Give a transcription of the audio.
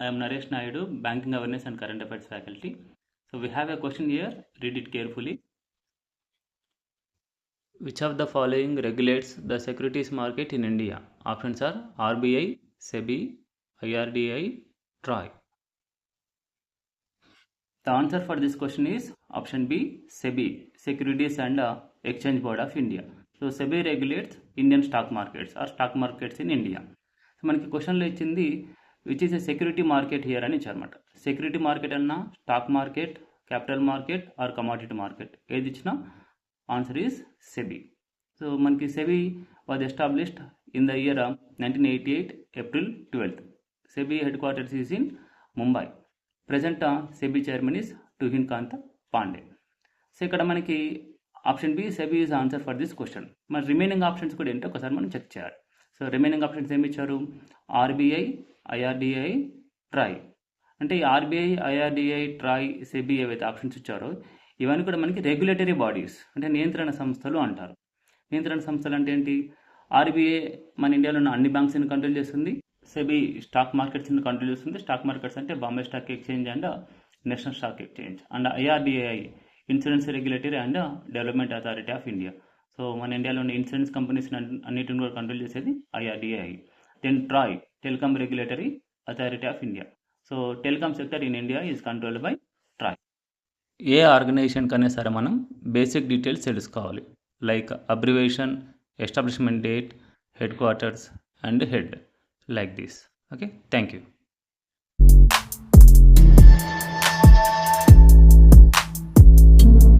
I am Naresh Naidu, Banking Awareness and Current Affairs faculty. So we have a question here, read it carefully. Which of the following regulates the securities market in India? Options are RBI, SEBI, IRDAI, TRAI. The answer for this question is option B, SEBI, Securities and Exchange Board of India. So SEBI regulates Indian stock markets or stock markets in India. So మనకి క్వశ్చన్లో ఇచ్చింది which is a security market here అని ఇచ్చారన్నమాట. Security market అన్నా, stock market, capital market are commodity market ఏది ఇచ్చినా answer is SEBI. So మనకి SEBI was established in the year 1988 April 12th. SEBI head quarters is in Mumbai. Present SEBI chairman is తుహిన్-కాంత్ Pandey. So ఇక్కడ మనకి option B SEBI is answer for this question. మరి remaining options కూడా ఏంటో ఒకసారి మనం check చేయాలి. So remaining options ఏమి ఇచ్చారు? RBI, IRDI, TRAI. అంటే ఈ ఆర్బీఐ, ఐఆర్డిఐ, ట్రాయ్, సెబీ ఏవైతే ఆప్షన్స్ ఇచ్చారో ఇవన్నీ కూడా మనకి రెగ్యులేటరీ బాడీస్, అంటే నియంత్రణ సంస్థలు అంటారు. నియంత్రణ సంస్థలు అంటే ఏంటి? ఆర్బీఐ మన ఇండియాలో ఉన్న అన్ని బ్యాంక్స్ని కంట్రోల్ చేస్తుంది. సెబీ స్టాక్ మార్కెట్స్ని కంట్రోల్ చేస్తుంది. స్టాక్ మార్కెట్స్ అంటే Bombay stock exchange and national stock exchange. And IRDI insurance regulatory and development authority of India. So మన ఇండియాలో ఉన్న ఇన్సూరెన్స్ కంపెనీస్ అన్నిటిని కూడా కంట్రోల్ చేసేది IRDI. Then TRAI, telecom regulatory authority of India. So telecom sector in India is controlled by TRAI. ఏ organization కన్నా సరే మనం బేసిక్ డీటెయిల్స్ తెలుసుకోవాలి, like abbreviation, establishment date, head quarters and head, like this. Okay, thank you.